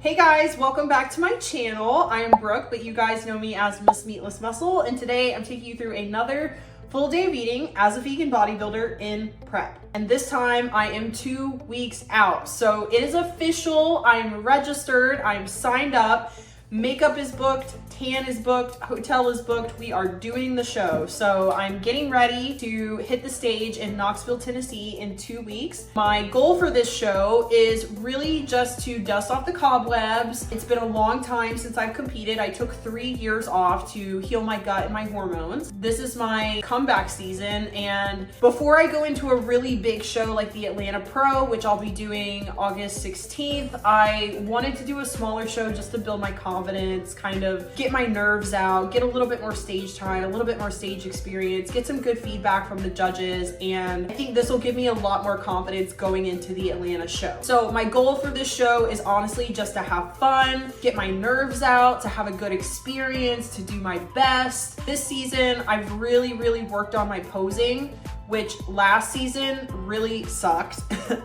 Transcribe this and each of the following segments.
Hey guys, welcome back to my channel. I am Brooke, but you guys know me as Miss Meatless Muscle, and today I'm taking you through another full day of eating as a vegan bodybuilder in prep. And this time I am 2 weeks out. So it is official, I'm registered, I'm signed up, makeup is booked, tan is booked, hotel is booked, we are doing the show. So I'm getting ready to hit the stage in Knoxville, Tennessee in 2 weeks. My goal for this show is really just to dust off the cobwebs. It's been a long time since I've competed. I took 3 years off to heal my gut and my hormones. This is my comeback season, and before I go into a really big show like the Atlanta Pro, which I'll be doing August 16th, I wanted to do a smaller show just to build my confidence, kind of get my nerves out, get a little bit more stage time, a little bit more stage experience, get some good feedback from the judges, and I think this will give me a lot more confidence going into the Atlanta show. So my goal for this show is honestly just to have fun, get my nerves out, to have a good experience, to do my best. This season, I've really worked on my posing, which last season really sucked.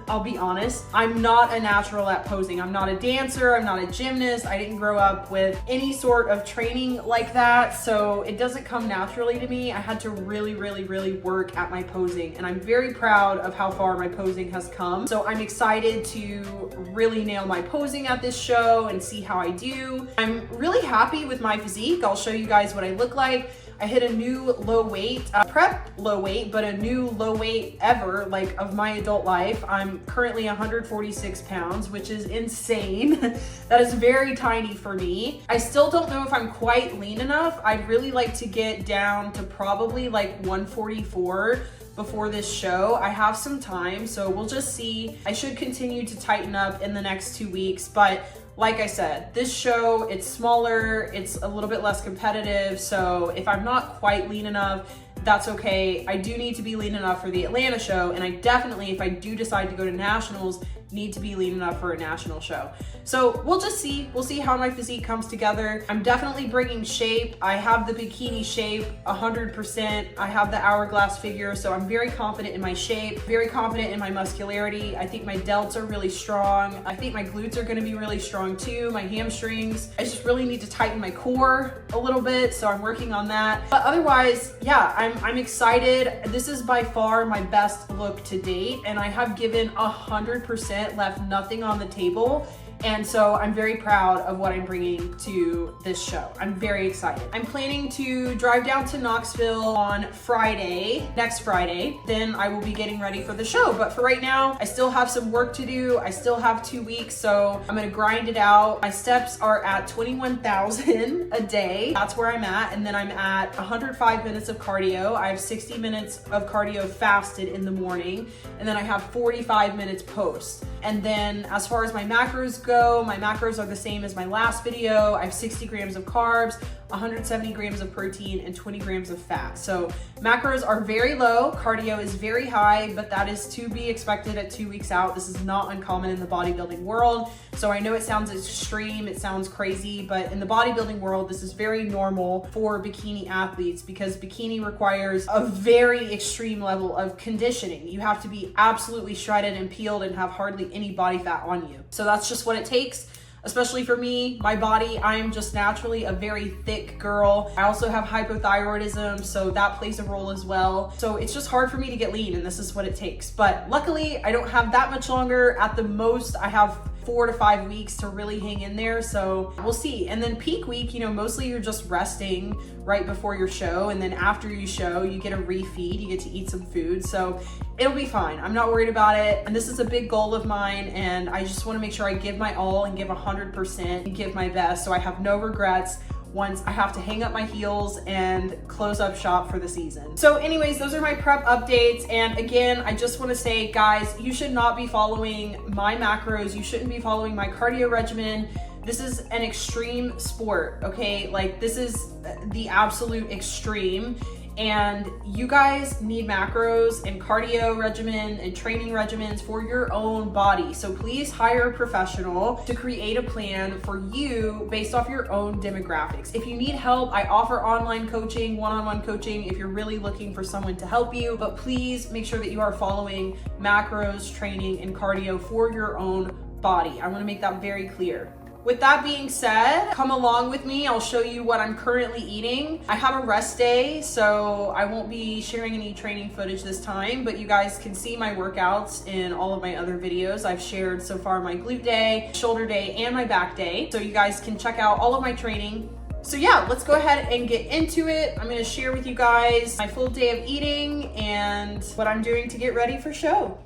I'll be honest. I'm not a natural at posing. I'm not a dancer, I'm not a gymnast. I didn't grow up with any sort of training like that, so it doesn't come naturally to me. I had to really work at my posing, and I'm very proud of how far my posing has come. So I'm excited to really nail my posing at this show and see how I do. I'm really happy with my physique. I'll show you guys what I look like. I hit a new low weight, prep low weight, but a new low weight ever, like of my adult life. I'm currently 146 pounds, which is insane. That is very tiny for me. I still don't know if I'm quite lean enough. I'd really like to get down to probably like 144 before this show. I have some time, so we'll just see. I should continue to tighten up in the next 2 weeks, but like I said, this show, it's smaller, it's a little bit less competitive, so if I'm not quite lean enough, that's okay. I do need to be lean enough for the Atlanta show, and I definitely, if I do decide to go to nationals, need to be lean enough for a national show. So we'll just see. We'll see how my physique comes together. I'm definitely bringing shape. I have the bikini shape 100%. I have the hourglass figure, so I'm very confident in my shape, very confident in my muscularity. I think my delts are really strong. I think my glutes are gonna be really strong too, my hamstrings. I just really need to tighten my core a little bit, so I'm working on that. But otherwise, yeah, I'm excited. This is by far my best look to date, and I have given 100%, left nothing on the table. And so I'm very proud of what I'm bringing to this show. I'm very excited. I'm planning to drive down to Knoxville on Friday, next Friday. Then I will be getting ready for the show. But for right now, I still have some work to do. I still have 2 weeks, so I'm gonna grind it out. My steps are at 21,000 a day. That's where I'm at. And then I'm at 105 minutes of cardio. I have 60 minutes of cardio fasted in the morning. And then I have 45 minutes post. And then as far as my macros go, my macros are the same as my last video. I have 60 grams of carbs, 170 grams of protein, and 20 grams of fat. So macros are very low, cardio is very high, but that is to be expected at 2 weeks out. This is not uncommon in the bodybuilding world. So I know it sounds extreme, it sounds crazy, but in the bodybuilding world, this is very normal for bikini athletes because bikini requires a very extreme level of conditioning. You have to be absolutely shredded and peeled and have hardly any body fat on you. So that's just what it takes. Especially for me, my body, I am just naturally a very thick girl. I also have hypothyroidism, so that plays a role as well. So it's just hard for me to get lean, and this is what it takes. But luckily, I don't have that much longer. At the most, I have 4 to 5 weeks to really hang in there, so we'll see. And then peak week, you know, mostly you're just resting right before your show, and then after you show, you get a refeed, you get to eat some food, so it'll be fine. I'm not worried about it, and this is a big goal of mine, and I just want to make sure I give my all and give 100% and give my best, so I have no regrets once I have to hang up my heels and close up shop for the season. So anyways, those are my prep updates. And again, I just wanna say, guys, you should not be following my macros. You shouldn't be following my cardio regimen. This is an extreme sport, okay? Like, this is the absolute extreme. And you guys need macros and cardio regimen and training regimens for your own body. So please hire a professional to create a plan for you based off your own demographics. If you need help, I offer online coaching, one-on-one coaching if you're really looking for someone to help you, but please make sure that you are following macros, training, and cardio for your own body. I want to make that very clear. With that being said, come along with me. I'll show you what I'm currently eating. I have a rest day, so I won't be sharing any training footage this time, but you guys can see my workouts in all of my other videos. I've shared so far my glute day, shoulder day, and my back day. So you guys can check out all of my training. So yeah, let's go ahead and get into it. I'm gonna share with you guys my full day of eating and what I'm doing to get ready for show.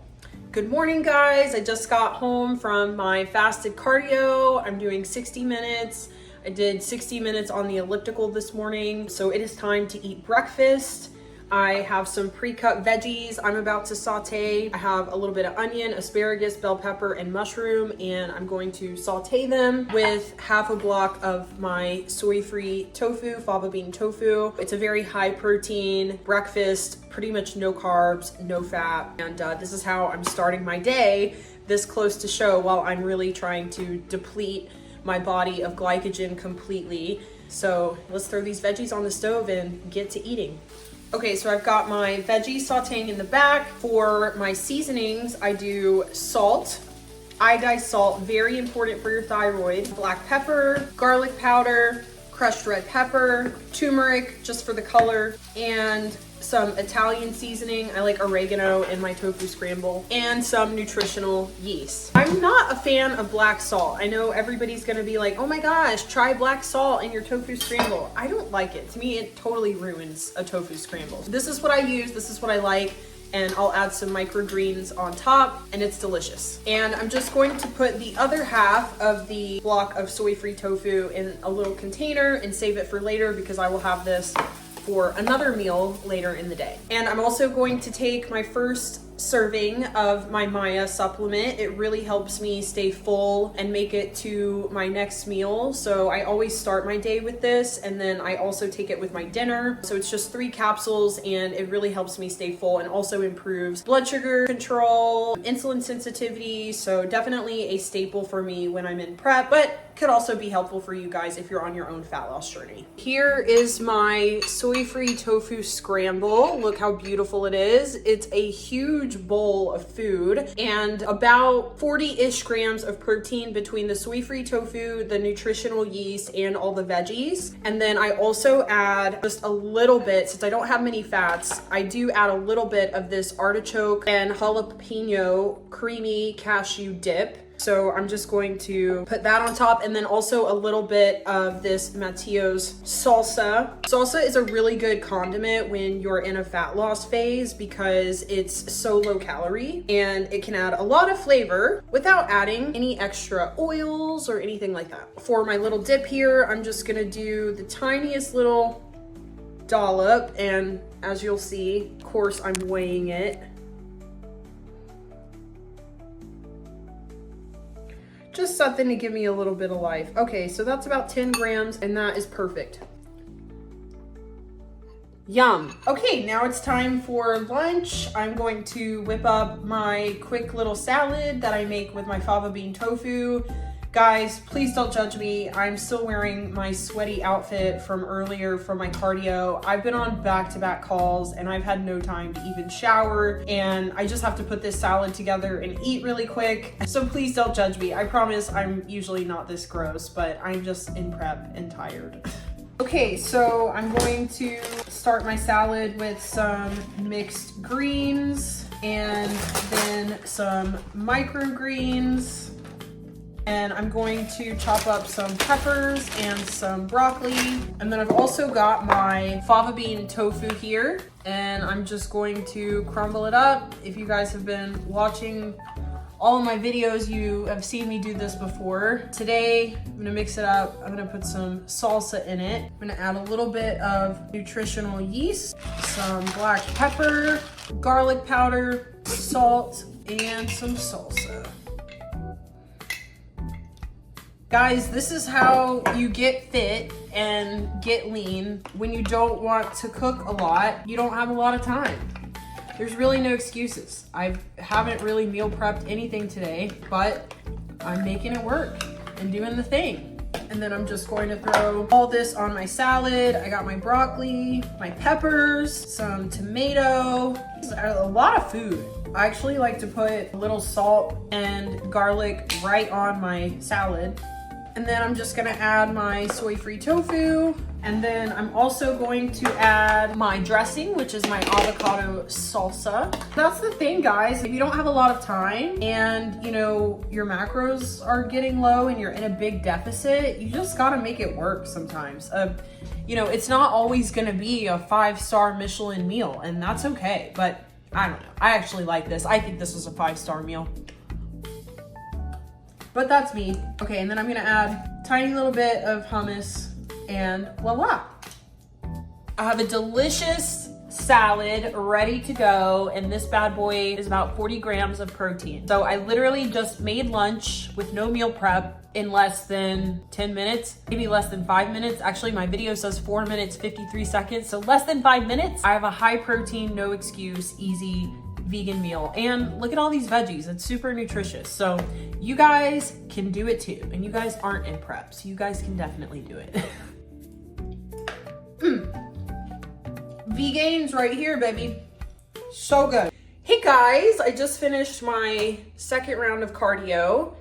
Good morning, guys. I just got home from my fasted cardio. I'm doing 60 minutes. I did 60 minutes on the elliptical this morning. So it is time to eat breakfast. I have some pre-cut veggies I'm about to saute. I have a little bit of onion, asparagus, bell pepper, and mushroom, and I'm going to saute them with half a block of my soy-free tofu, fava bean tofu. It's a very high protein breakfast, pretty much no carbs, no fat, and this is how I'm starting my day this close to show while I'm really trying to deplete my body of glycogen completely. So let's throw these veggies on the stove and get to eating. Okay, so I've got my veggies sauteing in the back. For my seasonings, I do salt, iodized salt, very important for your thyroid, black pepper, garlic powder, crushed red pepper, turmeric, just for the color, and some Italian seasoning. I like oregano in my tofu scramble, and some nutritional yeast. I'm not a fan of black salt. I know everybody's gonna be like, oh my gosh, try black salt in your tofu scramble. I don't like it. To me, it totally ruins a tofu scramble. This is what I use, this is what I like, and I'll add some microgreens on top, and it's delicious. And I'm just going to put the other half of the block of soy-free tofu in a little container and save it for later because I will have this for another meal later in the day. And I'm also going to take my first serving of my Maya supplement. It really helps me stay full and make it to my next meal. So I always start my day with this, and then I also take it with my dinner. So it's just 3 capsules, and it really helps me stay full and also improves blood sugar control, insulin sensitivity. So definitely a staple for me when I'm in prep, but could also be helpful for you guys if you're on your own fat loss journey. Here is my soy-free tofu scramble. Look how beautiful it is. It's a huge bowl of food and about 40-ish grams of protein between the soy-free tofu, the nutritional yeast, and all the veggies. And then I also add just a little bit, since I don't have many fats, I do add a little bit of this artichoke and jalapeno creamy cashew dip. So I'm just going to put that on top, and then also a little bit of this Mateo's salsa. Salsa is a really good condiment when you're in a fat loss phase because it's so low calorie and it can add a lot of flavor without adding any extra oils or anything like that. For my little dip here, I'm just gonna do the tiniest little dollop, and as you'll see, of course, I'm weighing it. Just something to give me a little bit of life. Okay, so that's about 10 grams, and that is perfect. Yum. Okay, now it's time for lunch. I'm going to whip up my quick little salad that I make with my fava bean tofu. Guys, please don't judge me. I'm still wearing my sweaty outfit from earlier from my cardio. I've been on back-to-back calls and I've had no time to even shower, and I just have to put this salad together and eat really quick. So please don't judge me. I promise I'm usually not this gross, but I'm just in prep and tired. Okay, so I'm going to start my salad with some mixed greens and then some microgreens. And I'm going to chop up some peppers and some broccoli. And then I've also got my fava bean tofu here, and I'm just going to crumble it up. If you guys have been watching all of my videos, you have seen me do this before. Today, I'm gonna mix it up. I'm gonna put some salsa in it. I'm gonna add a little bit of nutritional yeast, some black pepper, garlic powder, salt, and some salsa. Guys, this is how you get fit and get lean when you don't want to cook a lot. You don't have a lot of time. There's really no excuses. I haven't really meal prepped anything today, but I'm making it work and doing the thing. And then I'm just going to throw all this on my salad. I got my broccoli, my peppers, some tomato, a lot of food. I actually like to put a little salt and garlic right on my salad. And then I'm just gonna add my soy-free tofu. And then I'm also going to add my dressing, which is my avocado salsa. That's the thing, guys. If you don't have a lot of time and you know your macros are getting low and you're in a big deficit, you just gotta make it work sometimes. You know, it's not always gonna be a 5-star Michelin meal, and that's okay. But I don't know. I actually like this. I think this was a 5-star meal. But that's me. Okay, and then I'm gonna add a tiny little bit of hummus, and voila. I have a delicious salad ready to go, and this bad boy is about 40 grams of protein. So I literally just made lunch with no meal prep in less than 10 minutes, maybe less than 5 minutes. Actually, my video says 4 minutes, 53 seconds. So less than 5 minutes. I have a high protein, no excuse, easy vegan meal. And look at all these veggies. It's super nutritious. So you guys can do it too. And you guys aren't in prep, so you guys can definitely do it. Vegans right here, baby. So good. Hey guys, I just finished my second round of cardio.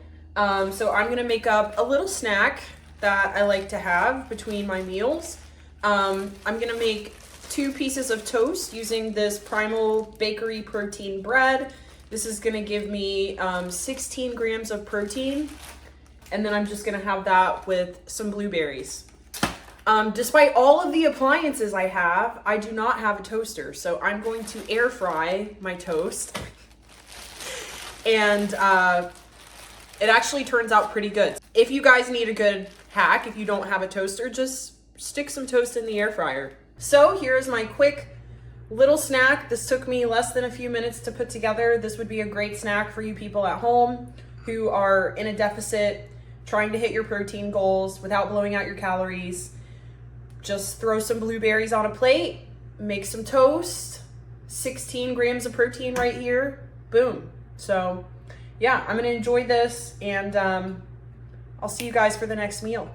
So I'm gonna make up a little snack that I like to have between my meals. I'm gonna make 2 pieces of toast using this Primal Bakery protein bread. This is gonna give me 16 grams of protein. And then I'm just gonna have that with some blueberries. Despite all of the appliances I have, I do not have a toaster. So I'm going to air fry my toast. And it actually turns out pretty good. If you guys need a good hack, if you don't have a toaster, just stick some toast in the air fryer. So here's my quick little snack. This took me less than a few minutes to put together. This would be a great snack for you people at home who are in a deficit, trying to hit your protein goals without blowing out your calories. Just throw some blueberries on a plate, make some toast, 16 grams of protein right here, boom. So yeah, I'm gonna enjoy this, and I'll see you guys for the next meal.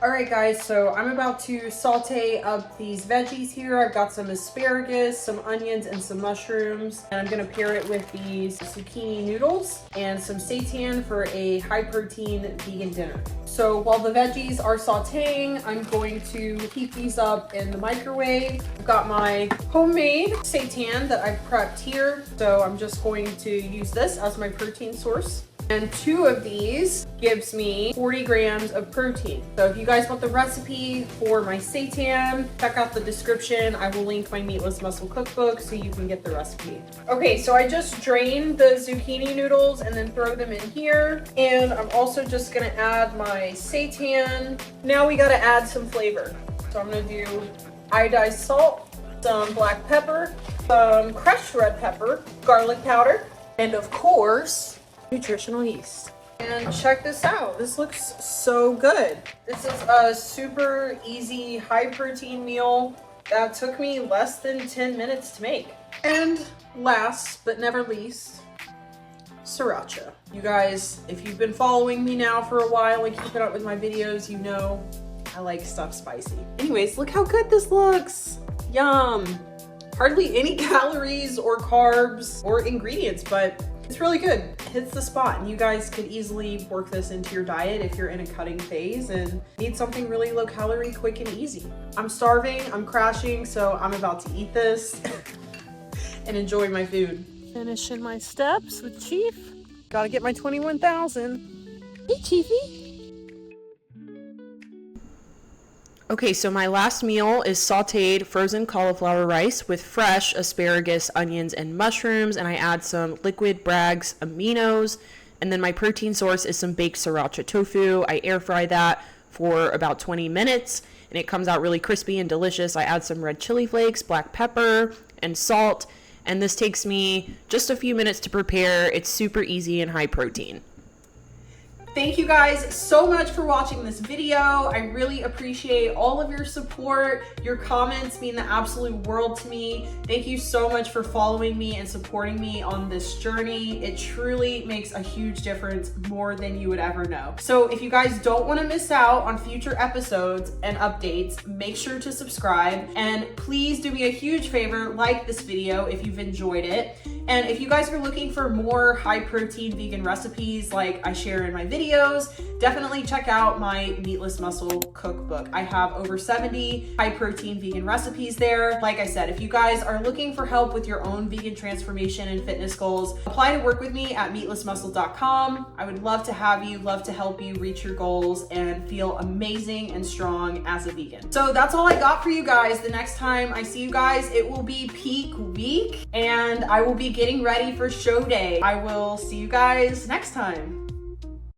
All right guys, so I'm about to saute up these veggies here. I've got some asparagus, some onions, and some mushrooms. And I'm gonna pair it with these zucchini noodles and some seitan for a high protein vegan dinner. So while the veggies are sauteing, I'm going to heat these up in the microwave. I've got my homemade seitan that I've prepped here. So I'm just going to use this as my protein source. And 2 of these gives me 40 grams of protein. So if you guys want the recipe for my seitan, check out the description. I will link my Meatless Muscle cookbook so you can get the recipe. Okay, so I just drained the zucchini noodles and then throw them in here. And I'm also just gonna add my seitan. Now we gotta add some flavor. So I'm gonna do iodized salt, some black pepper, some crushed red pepper, garlic powder, and of course, nutritional yeast. And check this out. This looks so good. This is a super easy high protein meal that took me less than 10 minutes to make. And last but never least, Sriracha. You guys, if you've been following me now for a while and keeping up with my videos, you know I like stuff spicy. Anyways, look how good this looks. Yum. Hardly any calories or carbs or ingredients, but it's really good. It hits the spot, and you guys could easily work this into your diet if you're in a cutting phase and need something really low calorie, quick and easy. I'm starving, I'm crashing, so I'm about to eat this and enjoy my food. Finishing my steps with Chief. Gotta get my 21,000. Hey, Chiefy. Okay, so my last meal is sauteed frozen cauliflower rice with fresh asparagus, onions, and mushrooms, and I add some liquid Bragg's aminos, and then my protein source is some baked Sriracha tofu. I air fry that for about 20 minutes, and it comes out really crispy and delicious. I add some red chili flakes, black pepper, and salt, and this takes me just a few minutes to prepare. It's super easy and high protein. Thank you guys so much for watching this video. I really appreciate all of your support. Your comments mean the absolute world to me. Thank you so much for following me and supporting me on this journey. It truly makes a huge difference, more than you would ever know. So if you guys don't want to miss out on future episodes and updates, make sure to subscribe, and please do me a huge favor, like this video if you've enjoyed it. And if you guys are looking for more high protein vegan recipes like I share in my videos, videos, definitely check out my Meatless Muscle cookbook. I have over 70 high protein vegan recipes there. Like I said, if you guys are looking for help with your own vegan transformation and fitness goals, apply to work with me at meatlessmuscle.com. I would love to have you, love to help you reach your goals and feel amazing and strong as a vegan. So that's all I got for you guys. The next time I see you guys, it will be peak week and I will be getting ready for show day. I will see you guys next time.